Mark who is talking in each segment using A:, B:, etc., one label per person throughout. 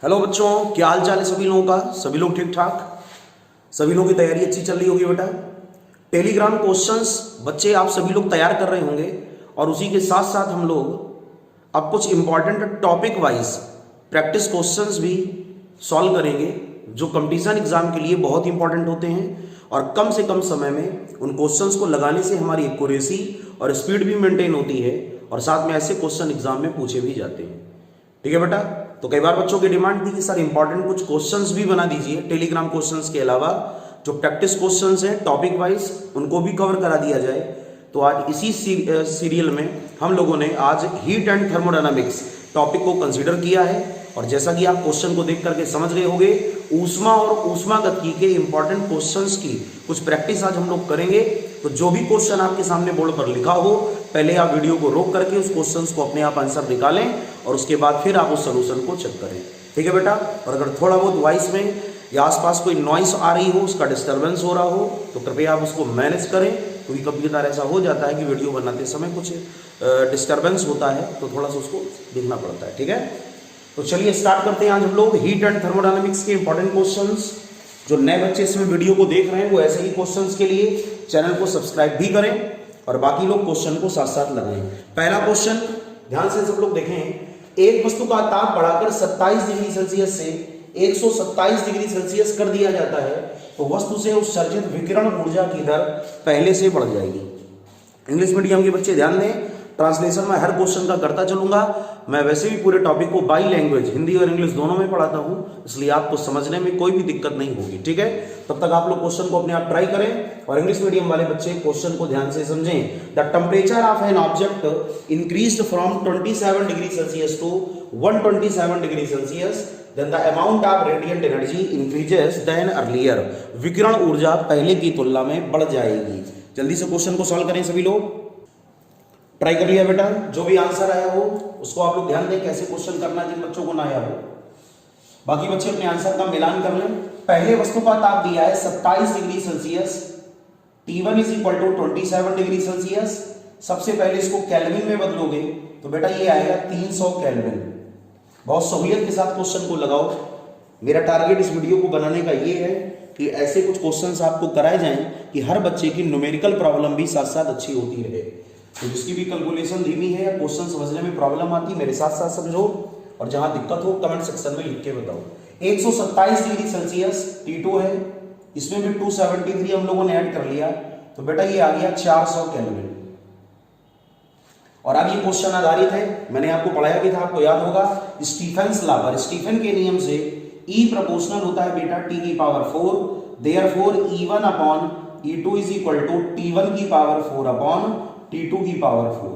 A: Hello बच्चों, क्या हाल चाल है सभी लोगों का। सभी लोग ठीक ठाक, सभी लोगों की तैयारी अच्छी चल रही होगी बेटा। टेलीग्राम क्वेश्चंस बच्चे आप सभी लोग तैयार कर रहे होंगे और उसी के साथ साथ हम लोग अब कुछ important topic wise practice questions भी सॉल्व करेंगे जो कंपटीशन एग्जाम के लिए बहुत इंपॉर्टेंट होते हैं और कम से कम समय में उन क्वेश्चंस को लगाने से हमारी एक्यूरेसी और स्पीड भी मेंटेन होती है और साथ में ऐसे क्वेश्चन एग्जाम में पूछे भी जाते हैं। ठीक है बेटा। तो कई बार बच्चों की डिमांड थी कि सर इंपॉर्टेंट कुछ क्वेश्चंस भी बना दीजिए टेलीग्राम क्वेश्चंस के अलावा, जो प्रैक्टिस क्वेश्चंस हैं टॉपिक वाइज उनको भी कवर करा दिया जाए। तो आज इसी सीरियल में हम लोगों ने आज हीट एंड थर्मोडायनामिक्स टॉपिक को कंसीडर किया है और जैसा कि आप क्वेश्चन को देख करके समझ रहे होंगे, ऊष्मा और ऊष्मागतिकी के इंपॉर्टेंट क्वेश्चंस की कुछ प्रैक्टिस आज हम लोग करेंगे। तो जो भी क्वेश्चन आपके सामने बोर्ड पर लिखा हो, पहले आप वीडियो को रोक करके उस क्वेश्चंस को अपने आप आंसर निकालें और उसके बाद फिर आप उस सोल्यूशन को चेक करें। ठीक है बेटा। और अगर थोड़ा बहुत वॉइस में या आसपास कोई नॉइस आ रही हो, उसका डिस्टर्बेंस हो रहा हो, तो कृपया आप उसको मैनेज करें, क्योंकि कभी कभार ऐसा हो जाता है कि वीडियो बनाते समय कुछ डिस्टर्बेंस होता है तो थोड़ा सा उसको देखना पड़ता है। ठीक है। तो चलिए स्टार्ट करते हैं आज हम लोग हीट एंड थर्मोडायनामिक्स के इंपॉर्टेंट क्वेश्चंस। जो नए बच्चे इसमें वीडियो को देख रहे हैं वो ऐसे ही क्वेश्चंस के लिए चैनल को सब्सक्राइब भी करें और बाकी लोग क्वेश्चन को साथ साथ लगाएं। पहला क्वेश्चन ध्यान से सब लोग देखें। एक वस्तु का ताप बढ़ाकर 27 डिग्री सेल्सियस से 127 डिग्री सेल्सियस कर दिया जाता है तो वस्तु से उत्सर्जित विकिरण ऊर्जा की दर पहले से बढ़ जाएगी। इंग्लिश मीडियम के बच्चे ध्यान दें, ट्रांसलेशन में हर क्वेश्चन का करता चलूंगा। मैं वैसे भी पूरे टॉपिक को बाई लैंग्वेज हिंदी और इंग्लिश दोनों में पढ़ाता हूं, इसलिए आपको समझने में कोई भी दिक्कत नहीं होगी। ठीक है। तब तक आप लोग क्वेश्चन को अपने आप ट्राई करें और इंग्लिश मीडियम वाले बच्चे क्वेश्चन को ध्यान से समझें। The temperature of an object increased from 27 degree Celsius to 127 degree Celsius, then the amount of radiant energy increases than earlier। विकिरण ऊर्जा पहले की तुलना में बढ़ जाएगी। जल्दी से क्वेश्चन को सॉल्व करें सभी लोग। ट्राई कर लिया बेटा। जो भी आंसर आया हो उसको आप लोग ध्यान दें कैसे क्वेश्चन करना जिन बच्चों को ना आया हो। बाकी बच्चे अपने आंसर का मिलान कर लें। पहले वस्तु का ताप दिया है 27 degree Celsius, T1 is equal to 27 degree Celsius. सबसे पहले इसको केल्विन में बदलोगे तो बेटा ये आएगा 300 केल्विन। बहुत सहूलियत के साथ क्वेश्चन को लगाओ। मेरा टारगेट इस वीडियो को बनाने का ये है कि ऐसे कुछ क्वेश्चंस आपको कराए जाएं कि हर बच्चे की न्यूमेरिकल प्रॉब्लम भी साथ साथ अच्छी होती रहे। तो जिसकी भी कैलकुलेशन धीमी है या क्वेश्चन समझने में प्रॉब्लम आती, मेरे साथ साथ समझो और जहां दिक्कत हो कमेंट सेक्शन में लिख के बताओ। 127 डिग्री सेल्सियस T2 है, इसमें भी 273 हम लोगों ने ऐड कर लिया तो बेटा ये आ गया 400 केल्विन। और अब ये क्वेश्चन आधारित है, मैंने आपको पढ़ाया भी था, आपको याद होगा स्टीफेंस लॉ पर। स्टीफन के नियम से E प्रोपोर्शनल होता है बेटा T की power 4, therefore E1 upon E2 is equal to T1 की पावर 4 अपॉन T2 की पावर 4।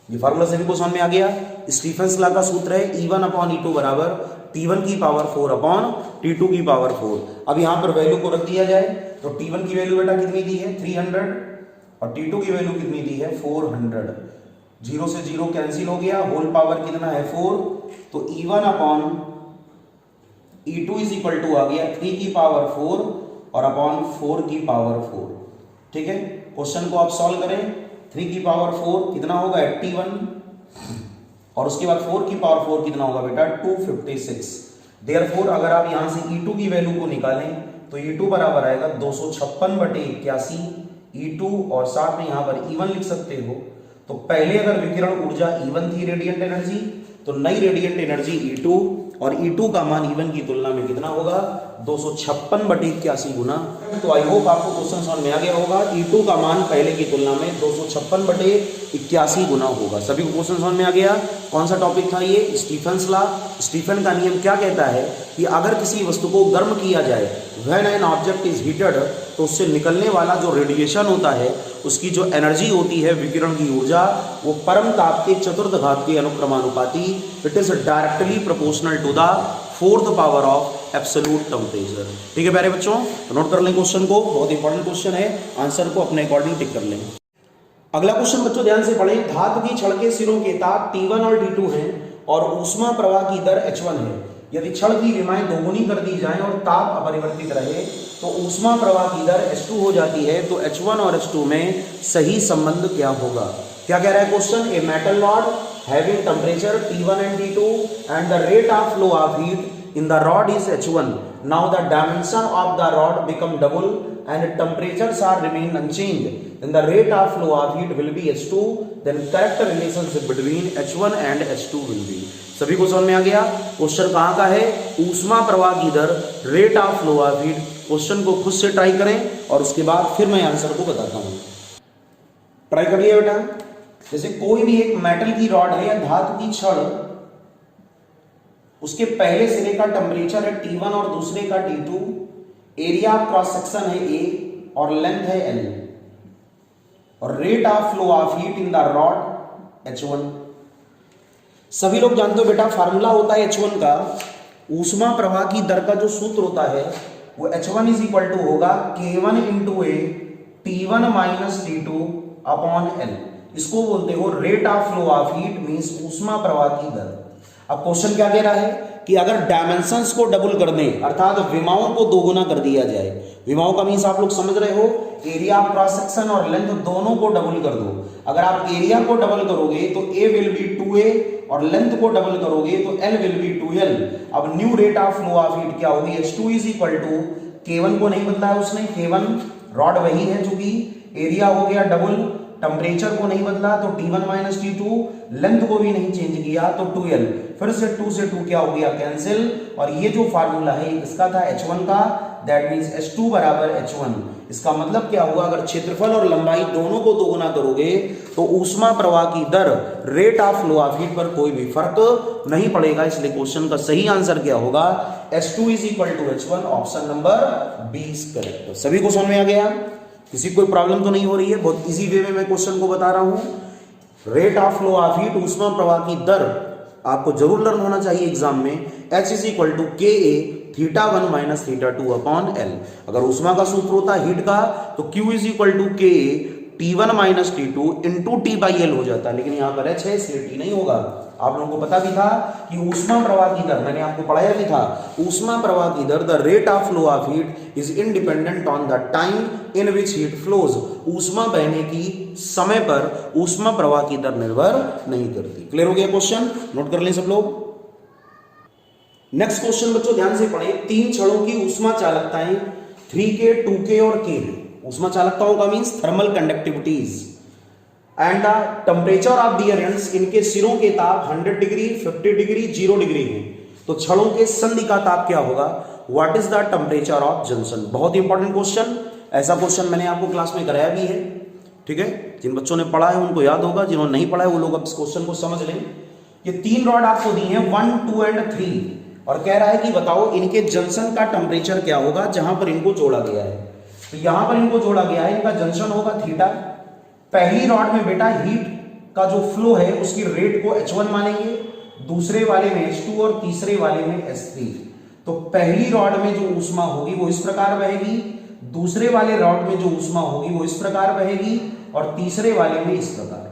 A: ये फार्मूला सभी को समझ में आ गया। स्टीफेंस लॉ का सूत्र है E1 अपॉन E2 बराबर T1 की पावर 4 अपॉन T2 की पावर 4। अब यहां पर वैल्यू को रख दिया जाए तो T1 की वैल्यू बेटा कितनी दी है 300 और T2 की वैल्यू कितनी दी है 400। 0 से 0 कैंसिल हो गया, होल पावर कितना है 4, तो E1 upon E2 is equal to आ गया 3 की पावर 4 और अपॉन 4 की पावर 4। ठीक है। क्वेश्चन को आप सॉल्व करें। 3 की पावर 4 कितना होगा 81 और उसके बाद 4 की पावर 4 कितना होगा बेटा 256। देयरफॉर अगर आप यहां से E2 की वैल्यू को निकालें तो E2 बराबर आएगा 256/81 E2 और साथ में यहां पर E1 लिख सकते हो। तो पहले अगर विकिरण ऊर्जा E1 थी रेडिएंट एनर्जी, तो नई रेडिएंट एनर्जी E2 और E2 का मान E1 की तुलना में कितना होगा 256/81 गुना। तो आई होप आपको क्वेश्चन समझ में आ गया होगा। E2 का मान पहले की तुलना में 256/81 गुना होगा। सभी को क्वेश्चन समझ में आ गया। कौन सा टॉपिक था ये स्टीफेंस लॉ। स्टीफन का नियम क्या कहता है कि अगर किसी वस्तु को गर्म किया जाए when an object is heated, तो उससे निकलने वाला जो रेडिएशन होता है उसकी जो एनर्जी होती है विकिरण की ऊर्जा, वो परम ताप के चतुर्थ घात के अनुक्रमानुपाती, it is directly proportional to the 4th power of absolute temperature. ठीक है प्यारे बच्चों, तो नोट कर लें क्वेश्चन को, बहुत इंपॉर्टेंट क्वेश्चन है। आंसर को अपने अकॉर्डिंग टिक कर लें। अगला क्वेश्चन बच्चों ध्यान से पढ़ें। धातु की छड़ के सिरों के ताप T1 और T2 हैं और ऊष्मा प्रवाह की दर H1 है। यदि छड़ की विमाएं दोगुनी कर दी जाएं और ताप अपरिवर्तित रहे तो ऊष्मा प्रवाह की दर H2 हो जाती है। तो H1 और H2 में सही संबंध क्या होगा। क्या कह रहा है question. A metal rod having temperature T1 and T2 and the rate of flow of heat in the rod is H1. Now the dimension of the rod become double and temperatures are remain unchanged. Then the rate of flow of heat will be H2. Then correct relationship between H1 and H2 will be. सभी को समझ में आ गया? Question कहाँ का है? ऊष्मा प्रवाह की दर, rate of flow of heat. Question को खुद से ट्राई करें और उसके बाद फिर मैं आंसर को बताता हूं। ट्राई कर लिया बेटा? जैसे कोई भी एक मेटल की रॉड है या धातु की छड़, उसके पहले सिरे का टेम्परेचर है T1 और दूसरे का T2, area of cross section है A और लेंथ है L, और rate of flow of heat in the rod H1। सभी लोग जानते हो बेटा, फार्मूला होता है H1 का, ऊष्मा प्रवाह की दर का जो सूत्र होता है वो H1 इज इक्वल टू होगा K1 इंटू ए T1 minus T2 upon L। इसको बोलते हो rate of flow of heat, means ऊष्मा प्रवाह की दर। अब क्वेश्चन क्या कह रहा है कि अगर डायमेंशंस को डबल कर दें, अर्थात विमाओं को दोगुना कर दिया जाए। विमाओं का मींस आप लोग समझ रहे हो, एरिया ऑफ क्रॉस सेक्शन और लेंथ दोनों को डबल कर दो। अगर आप एरिया को डबल करोगे तो A विल बी 2A और लेंथ को डबल करोगे तो L विल बी 2L। अब new rate of flow of heat क्या होगी? H2 is equal to, K1 को नहीं बदला है उसने, K1 रॉड वही है जो कि एरिया हो गया डबल, टेम्परेचर को नहीं बदला तो T1 माइनस T2, लेंथ को भी नहीं चेंज किया तो 2L। फिर से 2 से 2 क्या हो गया? कैंसिल। और ये जो फार्मूला है इसका था H1 का, दैट मींस H2 बराबर H1। इसका मतलब क्या हुआ? अगर क्षेत्रफल और लंबाई दोनों को दोगुना करोगे तो ऊष्मा प्रवाह की दर, rate of flow of heat पर कोई भी फर्क नहीं पड़ेगा। इसलिए क्वेश्चन का सही आंसर क्या होगा? H2 is equal to H1, option number 20 correct. सभी को समझ में आ गया? किसी कोई प्रॉब्लम तो नहीं हो रही है? बहुत इजी वे में मैं क्वेश्चन को बता रहा हूं। Rate of flow of heat, ऊष्मा प्रवाह की दर आपको जरूर लर्न होना चाहिए एग्जाम में। H is equal to KA θ1 minus θ2 upon L। अगर ऊष्मा का सूत्र होता है हीट का तो Q is equal to KA T1 minus T2 into T/L हो जाता है, लेकिन यहां पर H है इसलिए T नहीं होगा। आप लोगों को पता भी था कि ऊष्मा प्रवाह की दर, मैंने आपको पढ़ाया भी था, ऊष्मा प्रवाह की दर, the rate of flow of heat is independent on the time in which heat flows. ऊष्मा बहने की समय पर ऊष्मा प्रवाह की दर निर्भर नहीं करती। क्लियर हो गया क्वेश्चन? नोट कर लें सब लोग। नेक्स्ट क्वेश्चन बच्चों ध्यान से पढ़े। 3 छड़ों की ऊष्मा चालकताएं 3K, 2K और K है। ऊष्मा चालकताओं का means thermal conductivities and the temperature of the एरेंट्स, इनके सिरों के ताप 100 डिग्री, 50 डिग्री, 0 डिग्री है। तो छड़ों के संधि का ताप क्या होगा? What is the temperature of junction? बहुत इंपॉर्टेंट क्वेश्चन। ऐसा क्वेश्चन मैंने आपको क्लास में कराया भी है, ठीक है? जिन बच्चों ने पढ़ा है उनको याद होगा, जिन्होंने नहीं पढ़ा है वो लोग अब इस क्वेश्चन को समझ लें। ये 3 रॉड आपको दी है 1, 2 एंड 3, और कह रहा है कि बताओ इनके जंक्शन का टेम्परेचर क्या होगा जहां पर इनको जोड़ा गया है। तो यहां पर इनको जोड़ा गया है, इनका जंक्शन होगा थीटा। पहली रॉड में बेटा हीट का जो फ्लो है उसकी रेट को H1 मानेंगे, दूसरे वाले में H2 और तीसरे वाले में S3। तो पहली रॉड में जो ऊष्मा होगी वो इस प्रकार बहेगी, दूसरे वाले रॉड में जो ऊष्मा होगी वो इस प्रकार बहेगी, और तीसरे वाले में इस प्रकार।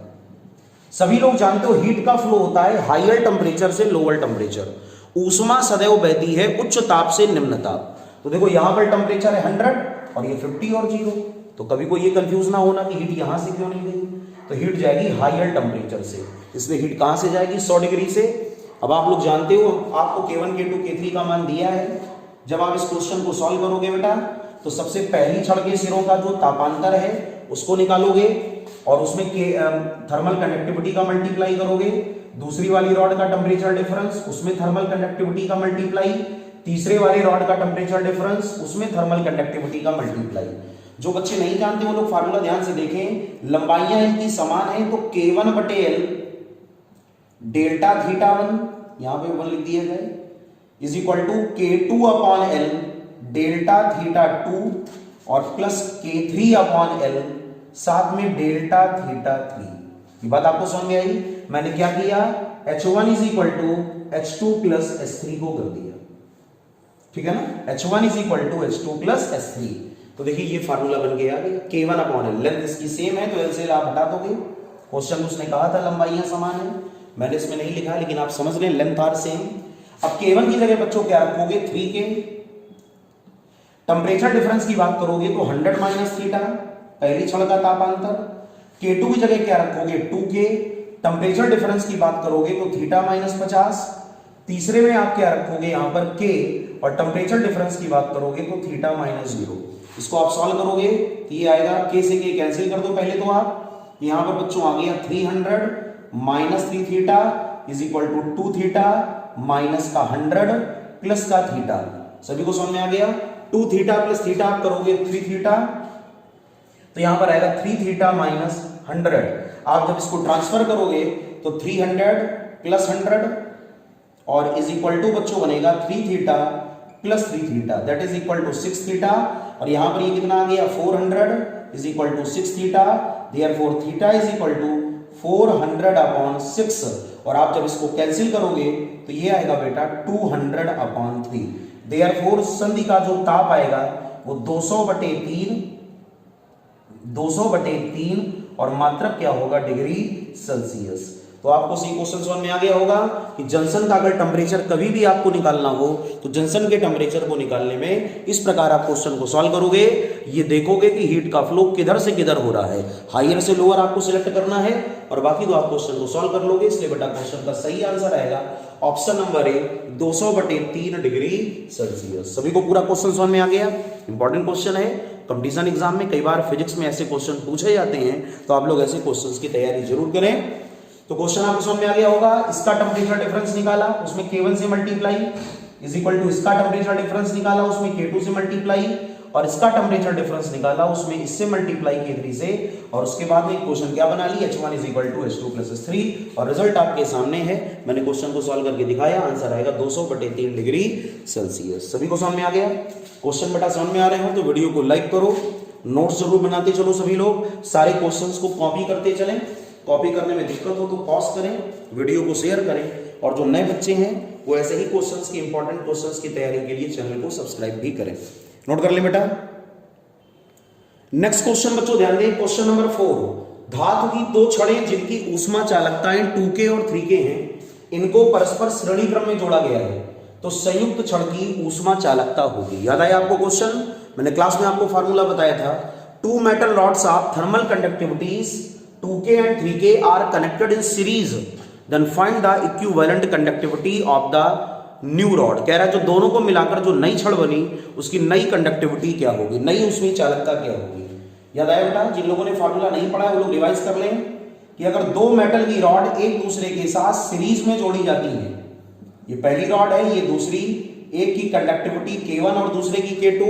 A: सभी लोग जानते हो हीट का फ्लो होता है हायर टेम्परेचर से लोअर टेम्परेचर। ऊष्मा सदैव बहती है उच्च ताप से निम्न ताप। तो देखो यहां पर टेम्परेचर है 100 और ये 50 और 0, तो कभी कोई ये कंफ्यूज ना होना कि हीट यहां से क्यों नहीं गई। तो हीट जाएगी हायर टेम्परेचर से, इसमें हीट कहां से जाएगी? 100 डिग्री से। अब आप लोग जानते हो, आपको K1, K2, K3 का मान दिया है। जब आप इस क्वेश्चन को सॉल्व करोगे बेटा तो सबसे पहली छड़ के सिरों का जो तापांतर है उसको निकालोगे और उसमें थर्मल कंडक्टिविटी का मल्टीप्लाई करोगे, दूसरी वाली रॉड का टेम्परेचर डिफरेंस उसमें थर्मल कंडक्टिविटी का मल्टीप्लाई, तीसरे वाले रॉड का टेम्परेचर डिफरेंस उसमें थर्मल कंडक्टिविटी का मल्टीप्लाई। जो बच्चे नहीं जानते वो लोग फार्मूला ध्यान से देखें। लंबाइयां इनकी समान है तो K1 बटे L डेल्टा θ1, यहां पे 1 लिख दिया जाए, is equal to K2 upon L delta θ2 और प्लस K3 अपॉन L साथ में डेल्टा θ3। ये बात आपको समझ में आई? मैंने क्या किया? H1 is equal to H2 plus S3 को कर दिया, ठीक है ना? H1 is equal to H2 plus S3। तो देखिए ये फार्मूला बन गया K1 अपॉन L। लेंथ इसकी सेम है तो L से आप हटा दोगे। क्वेश्चन उसने कहा था लंबाइयां समान है, मैंने इसमें नहीं लिखा लेकिन आप समझ लें लेंथ आर सेम। अब K1 की जगह बच्चों क्या रखोगे? 3K। टेम्परेचर डिफरेंस की बात करोगे तो 100 माइनस थीटा, पहली छड़ का तापांतर। K2 की जगह क्या रखोगे? 2K। टेम्परेचर डिफरेंस की बात करोगे तो थीटा माइनस 50, तीसरे में आप क्या रखोगे यहां पर k, और टेम्परेचर डिफरेंस की बात करोगे तो थीटा माइनस 0। इसको आप सॉल्व करोगे तो ये आएगा, k से k कैंसिल कर दो पहले तो आप, यहां पर बच्चों आ गया 300 minus 3 theta is equal to 2 theta minus का 100 प्लस का थीटा। सभी को समझ में आ गया? 2 थीटा प्लस थीटा आप करोगे 3 थीटा, तो यहां पर आएगा 3 थीटा माइनस 100। आप जब इसको ट्रांसफर करोगे तो 300 प्लस 100 और इज इक्वल टू बच्चों बनेगा 3 theta plus 3 theta, that is equal to 6 theta, और यहां पर ये कितना आ गया 400 is equal to 6 theta, therefore theta is equal to 400 upon 6, और आप जब इसको कैंसिल करोगे तो ये आएगा बेटा 200 अपॉन 3। देयरफॉर संधि का जो ताप आएगा वो 200/3 और मात्रक क्या होगा, डिग्री सेल्सियस। तो आपको सी क्वेश्चन समझ में आ गया होगा कि जंक्शन का अगर टेम्परेचर कभी भी आपको निकालना हो तो जंक्शन के टेम्परेचर को निकालने में इस प्रकार आप क्वेश्चन को सॉल्व करोगे। ये देखोगे कि हीट का फ्लो किधर से किधर हो रहा है, हायर से लोअर आपको सिलेक्ट करना है, और बाकी तो आप क्वेश्चन को सॉल्व कर लोगे। इसलिए बेटा क्वेश्चन का सही आंसर आएगा option number A 200/3 degree Celsius. सभी को पूरा क्वेश्चन समझ में आ गया? इंपॉर्टेंट क्वेश्चन है, कंपटीशन एग्जाम में कई बार फिजिक्स में ऐसे क्वेश्चन पूछे जाते हैं, तो आप लोग ऐसे क्वेश्चंस की तैयारी जरूर करें। तो क्वेश्चन आपको समझ में आ गया होगा, इसका टेम्परेचर डिफरेंस निकाला, उसमें K1 से मल्टीप्लाई इज इक्वल टू इसका टेम्परेचर डिफरेंस निकाला, उसमें K2 से मल्टीप्लाई, और इसका टेम्परेचर डिफरेंस निकाला, उसमें इससे मल्टीप्लाई K3 से, और उसके बाद में क्वेश्चन क्या बना ली, H1 is equal to H2 plus H3, और रिजल्ट आपके सामने है, मैंने क्वेश्चन को सॉल्व करके दिखाया, आंसर आएगा 200/3 डिग्री सेल्सियस। सभी को समझ में आ गया? क्वेश्चन बेटा समझ में आ रहे हो तो वीडियो को लाइक करो, नोट्स जरूर बनाते चलो सभी लोग, सारे क्वेश्चंस को कॉपी करते चलें, कॉपी करने में दिक्कत हो तो पॉज करें, वीडियो को शेयर करें, और जो नए बच्चे हैं वो ऐसे ही क्वेश्चंस की, इंपॉर्टेंट क्वेश्चंस की तैयारी के लिए चैनल को सब्सक्राइब भी करें। नोट कर ले बेटा। नेक्स्ट क्वेश्चन बच्चों ध्यान दें, क्वेश्चन नंबर 4, धातु की दो छड़ें जिनकी ऊष्मा चालकताएं 2K और 3K हैं, इनको परस्पर श्रेणी क्रम में जोड़ा गया है, तो संयुक्त छड़ की ऊष्मा चालकता होगी। याद आया आपको क्वेश्चन? मैंने क्लास में आपको फार्मूला बताया था, 2 metal rods of thermal conductivities 2K and 3K are connected in series, then find the equivalent conductivity of the new rod। कह रहा है जो दोनों को मिलाकर जो नई छड़ बनी उसकी नई कंडक्टिविटी क्या होगी, नई ऊष्मीय चालकता क्या होगी। याद आया बेटा? जिन लोगों ने फार्मूला नहीं पढ़ा है वो लोग रिवाइज कर लें कि अगर दो मेटल की रॉड एक दूसरे के साथ सीरीज में जोड़ी जाती है, ये पहली रॉड है, ये दूसरी, एक की कंडक्टिविटी K1 और दूसरे की K2,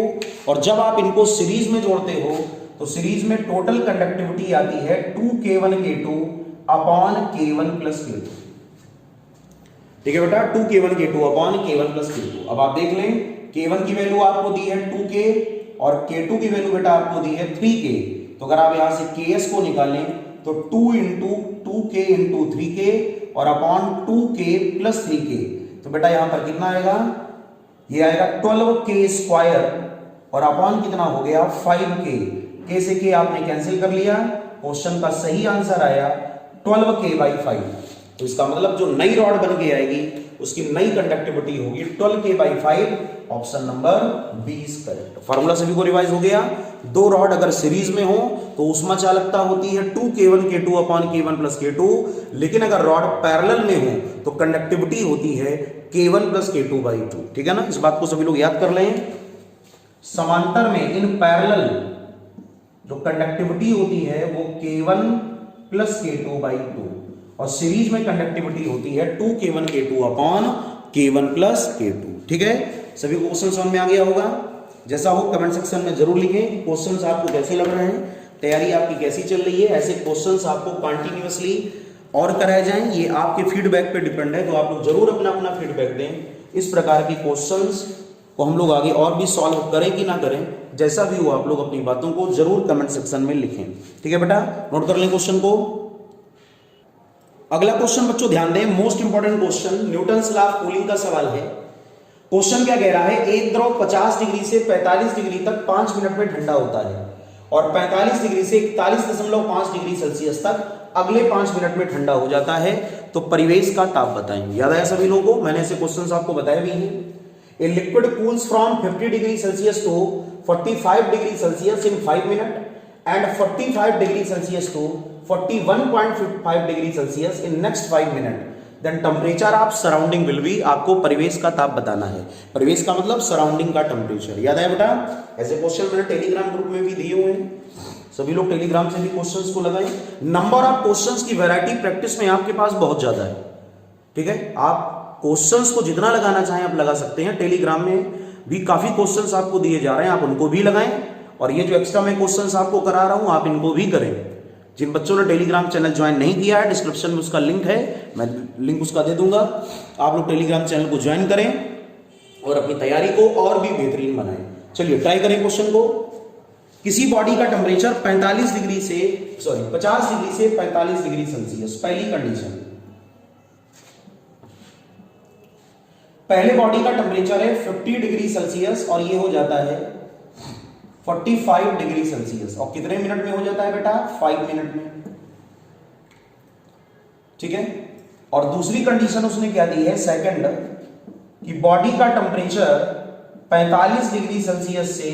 A: और जब आप इनको सीरीज में जोड़ते हो तो सीरीज में टोटल कंडक्टिविटी आती है 2K1K2 upon K1 plus K2। ठीक है बेटा, 2K1K2 upon K1 plus K2। अब आप देख लें, K1 की वैल्यू आपको दी है 2K और K2 की वैल्यू बेटा आपको दी है 3K, तो अगर आप यहां से KS को निकालें तो 2 इंटू 2K इंटू 3K और अपॉन 2K प्लस 3K, तो बेटा यहां पर कितना आएगा, ये आएगा 12K स्क्वायर, और अपॉन कितना हो गया 5K, K से K आपने कैंसिल कर लिया, क्वेश्चन का सही आंसर आया 12K/5। तो इसका मतलब जो नई रॉड बन के आएगी उसकी नई कंडक्टिविटी होगी 12K/5, option number 20 correct. Formula सभी को रिवाइज हो गया। दो रॉड अगर सीरीज में हो तो ऊष्मा चालकता होती है 2K1K2 upon K1 plus K2, लेकिन अगर रॉड पैरेलल में हो तो कंडक्टिविटी होती है K1 प्लस K2/2। ठीक है ना, इस बात को सभी लोग याद कर लें। समांतर में इन पैरेलल जो कंडक्टिविटी होती है वो K1 प्लस K2/2, और सीरीज में कंडक्टिविटी होती है 2K1K2 upon K1 plus K2। ठीक है, सभी को क्वेश्चन समझ में आ गया होगा। जैसा हो कमेंट सेक्शन में जरूर लिखें क्वेश्चंस आपको कैसे लग रहे हैं, तैयारी आपकी कैसी चल रही है। ऐसे क्वेश्चंस आपको कंटिन्यूअसली और कराए जाएं, ये आपके फीडबैक पे डिपेंड है, तो आप लोग जरूर अपना अपना फीडबैक दें। इस प्रकार की क्वेश्चंस को हम लोग आगे और भी सॉल्व करें कि ना करें, जैसा भी हो आप लोग अपनी बातों को जरूर कमेंट सेक्शन में लिखें। ठीक है बेटा, नोट कर लें क्वेश्चन को। अगला क्वेश्चन बच्चों ध्यान दें, most important question, Newton's law of cooling का सवाल है। क्वेश्चन क्या कह रहा है, एक द्रव 50 डिग्री से 45 डिग्री तक 5 मिनट में ठंडा होता है, और 45 डिग्री से 41.5 डिग्री सेल्सियस तक अगले 5 मिनट में ठंडा हो जाता है, तो परिवेश का ताप बताएं। याद आया सभी लोगों को? मैंने ऐसे क्वेश्चंस आपको बताए भी हैं। A liquid cools from 50 degree Celsius to 45 degree Celsius in 5 minutes and 45 degree Celsius to 41.5 degree Celsius in next 5 minutes. Then temperature of surrounding will be, आपको परिवेश का ताप बताना है। परिवेश का मतलब सराउंडिंग का टेम्परेचर। याद है बेटा? ऐसे क्वेश्चन मैंने टेलीग्राम ग्रुप में भी दिए हुए हैं, सभी लोग टेलीग्राम से भी क्वेश्चंस को लगाएं। नंबर ऑफ क्वेश्चंस की वैरायटी प्रैक्टिस में आपके पास बहुत ज्यादा है, ठीक है। आप क्वेश्चंस को जितना लगाना चाहें आप लगा सकते हैं। टेलीग्राम में भी काफी क्वेश्चंस आपको दिए जा रहे हैं, आप उनको भी लगाएं, और ये जो एक्स्ट्रा मैं क्वेश्चंस आपको करा रहा हूं आप इनको भी करें। जिन बच्चों ने टेलीग्राम चैनल ज्वाइन नहीं किया है, डिस्क्रिप्शन में उसका लिंक है, मैं लिंक उसका दे दूंगा, आप लोग टेलीग्राम चैनल को ज्वाइन करें और अपनी तैयारी को और भी बेहतरीन बनाएं। चलिए ट्राई करें क्वेश्चन को। किसी बॉडी का टेम्परेचर 50 डिग्री से 45 डिग्री सेल्सियस, पहली कंडीशन। पहले बॉडी का टेम्परेचर है 50 डिग्री सेल्सियस और ये हो जाता है 45 डिग्री सेल्सियस, और कितने मिनट में हो जाता है बेटा? 5 मिनट में, ठीक है। और दूसरी कंडीशन उसने क्या दी है, सेकंड, कि बॉडी का टेम्परेचर 45 डिग्री सेल्सियस से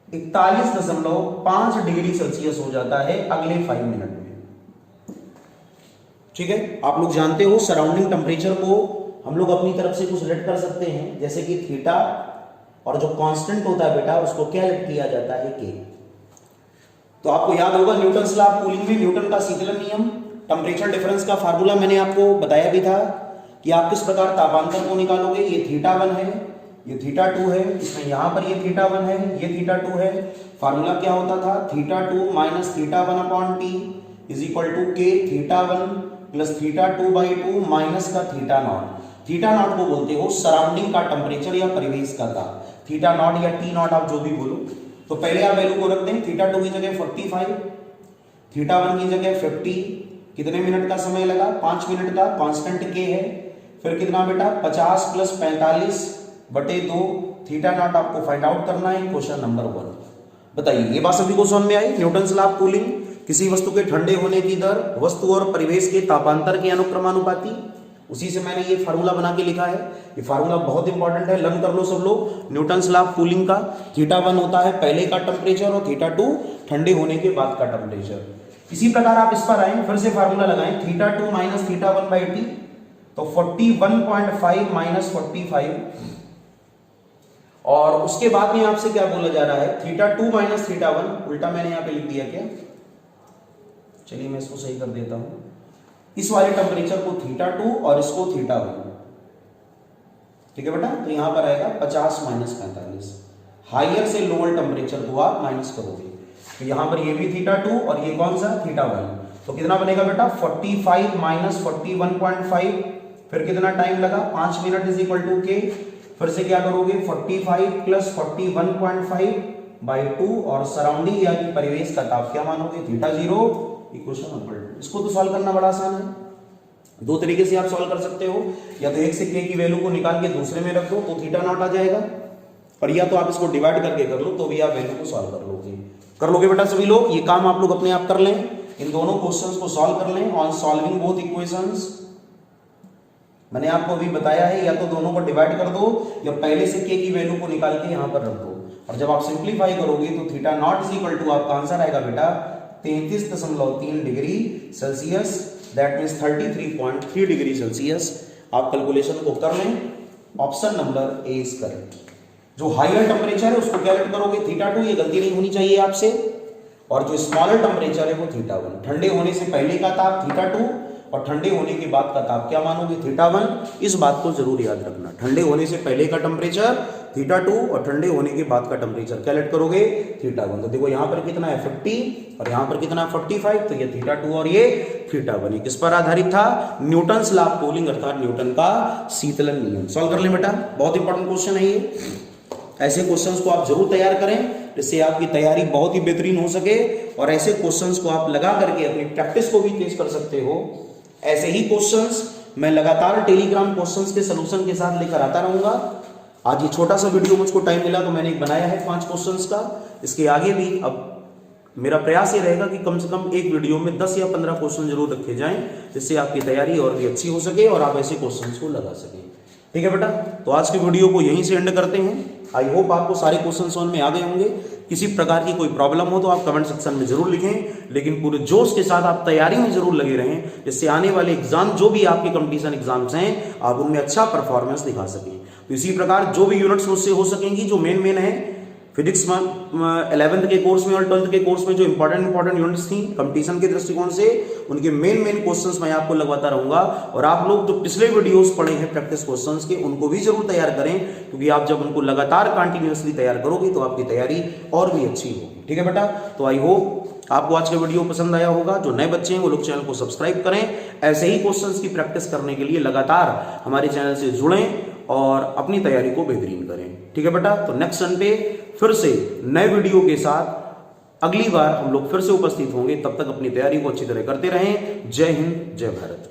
A: 41.5 डिग्री सेल्सियस हो जाता है अगले 5 मिनट में, ठीक है। आप लोग जानते हो सराउंडिंग टेम्परेचर को हम लोग अपनी तरफ से कुछ रेट कर सकते हैं, जैसे कि थीटा, और जो कांस्टेंट होता है बेटा उसको क्या रेट किया जाता है, के। तो आपको याद होगा न्यूटन लॉ ऑफ कूलिंग में न्यूटन का शीतलन नियम, टेम्परेचर डिफरेंस का फार्मूला मैंने आपको बताया भी था कि आप किस प्रकार तापांतर को निकालोगे। ये θ1 है, ये θ2 है, इसमें यहां पर ये θ1 है, ये θ2 है। फार्मूला क्या होता था, θ2 minus θ1 upon T is equal to K θ1 plus θ2/2 minus का θ0। θ0 को बोलते हो सराउंडिंग का टेम्परेचर या परिवेश का ताप, θ0 या T0 आप जो भी बोलो। तो पहले आप वैल्यू को रख दें, θ2 की जगह 45, θ1 की जगह 50, कितने मिनट का समय लगा, 5 मिनट का, कांस्टेंट के है। फिर कितना बेटा, 50 प्लस 45/2, θ0 आपको फाइंड आउट करना है, क्वेश्चन नंबर 1। बताइए ये बात सभी को समझ में आई? न्यूटन लॉ ऑफ कूलिंग, किसी वस्तु के ठंडे होने की दर वस्तु और परिवेश के तापांतर के अनुक्रमानुपाती, उसी से मैंने ये फार्मूला बना के लिखा है। ये फार्मूला बहुत इंपॉर्टेंट है, लर्न कर लो सब लोग। न्यूटन लॉ ऑफ कूलिंग का θ1 होता है पहले का टेम्परेचर और θ2 ठंडे होने के बाद का टेम्परेचर। इसी प्रकार आप इस पर आए, फिर से फार्मूला लगाएं, θ2 माइनस θ1/t, तो 41.5 माइनस 45, और उसके बाद में आपसे क्या बोला जा रहा है, θ2 माइनस θ1, उल्टा मैंने यहां पे लिख दिया क्या, चलिए मैं इसको सही कर देता हूं। इस वाले टेम्परेचर को θ2 और इसको θ1, ठीक है बेटा। तो यहां पर आएगा 50 माइनस 45, हायर से लोअर टेम्परेचर को आप माइनस करोगे, तो यहां पर ये भी θ2 और ये कौन सा θ1, तो कितना बनेगा बेटा, 45 माइनस 41.5, फिर कितना टाइम लगा, 5 मिनट इज इक्वल टू के। फिर से क्या करोगे, 45 प्लस 41.5/2, और सराउंडिंग यानी परिवेश का ताप क्या मानोगे, θ0 इक्वेशन नंबर 2। इसको तो सॉल्व करना बड़ा आसान है, दो तरीके से आप सॉल्व कर सकते हो, या तो एक से के की वैल्यू को निकाल के दूसरे में रख दो तो θ0 आ जाएगा, और या तो आप इसको डिवाइड करके कर लो तो भी आप वैल्यू को सॉल्व कर लोगे बेटा सभी लोग। ये काम आप लोग अपने आप कर लें, इन दोनों क्वेश्चंस को सॉल्व कर लें। ऑन सॉल्विंग बोथ इक्वेशंस मैंने आपको अभी बताया है, या तो दोनों को डिवाइड कर दो या पहले से के की वैल्यू को निकाल के यहां पर रख दो, और जब आप सिंप्लीफाई करोगे तो θ0 इज इक्वल टू आपका आंसर आएगा बेटा 33.3 degree Celsius, that means 33.3 degree Celsius. आप कैलकुलेशन को कर लें, option number A is correct. जो हायर टेम्परेचर है उसको क्या लेट करोगे, θ2, ये गलती नहीं होनी चाहिए आपसे, और जो स्मॉलर टेम्परेचर है वो θ1। ठंडे होने से पहले का ताप θ2 और ठंडे होने के बाद का ताप क्या मानोगे, θ1। इस बात को जरूर याद रखना, ठंडे होने से पहले का टेम्परेचर θ2 और ठंडे होने के बाद का टेम्परेचर क्या लेट करोगे, θ1। तो देखो यहाँ पर कितना है 50 और यहाँ पर कितना है 45, तो ये θ2 और ये θ1। किस पर आधारित था, न्यूटन लॉ ऑफ कूलिंग अर्थात न्यूटन का शीतलन नियम। सॉल्व कर लें बेटा, बहुत इंपॉर्टेंट क्वेश्चन है ये। ऐसे क्वेश्चंस को आप जरूर तैयार करें जिससे आपकी तैयारी बहुत ही बेहतरीन हो सके, और ऐसे क्वेश्चंस को आप लगा करके अपनी प्रैक्टिस को भी तेज कर सकते हो। ऐसे ही क्वेश्चंस मैं लगातार टेलीग्राम क्वेश्चंस के सलूशन के साथ लेकर आता रहूंगा। आज ये छोटा सा वीडियो मुझको टाइम मिला तो मैंने एक बनाया है 5 क्वेश्चंस का। इसके आगे भी अब मेरा प्रयास ये रहेगा कि कम से कम एक वीडियो में 10 या 15 क्वेश्चन जरूर रखे जाएं, जिससे आपकी तैयारी और भी अच्छी हो सके और आप ऐसे क्वेश्चंस को लगा सकें। ठीक है बेटा, तो आज की वीडियो को यहीं से एंड करते हैं। आई होप आपको सारे क्वेश्चन समझ में आ गए होंगे। किसी प्रकार की कोई प्रॉब्लम हो तो आप कमेंट सेक्शन में जरूर लिखें, लेकिन पूरे जोश के साथ आप तैयारी में जरूर लगे रहें, जिससे आने वाले एग्जाम जो भी आपके कंपटीशन एग्जाम्स हैं आप उनमें अच्छा परफॉर्मेंस दिखा सकें। तो इसी प्रकार जो भी यूनिट्स मुझसे हो सकेंगी, जो मेन है फिजिक्स में 11th के कोर्स में और 12th के कोर्स में जो इंपॉर्टेंट यूनिट्स थी कंपटीशन के दृष्टिकोण से, उनके मेन क्वेश्चंस मैं आपको लगवाता रहूंगा। और आप लोग जो पिछले वीडियोस पढ़े हैं प्रैक्टिस क्वेश्चंस के, उनको भी जरूर तैयार करें, क्योंकि आप जब उनको लगातार कंटिन्यूअसली तैयार करोगे तो आपकी तैयारी और भी अच्छी होगी। ठीक है बेटा, तो आई होप आपको आज का वीडियो पसंद आया होगा। जो नए बच्चे हैं वो लोग चैनल को सब्सक्राइब करें, ऐसे ही क्वेश्चंस की प्रैक्टिस करने के लिए लगातार हमारे चैनल से जुड़ें और अपनी तैयारी को बेहतरीन करें। ठीक है बेटा, तो नेक्स्ट संडे फिर से नए वीडियो के साथ अगली बार हम लोग फिर से उपस्थित होंगे। तब तक अपनी तैयारी को अच्छी तरह करते रहें। जय हिंद, जय भारत।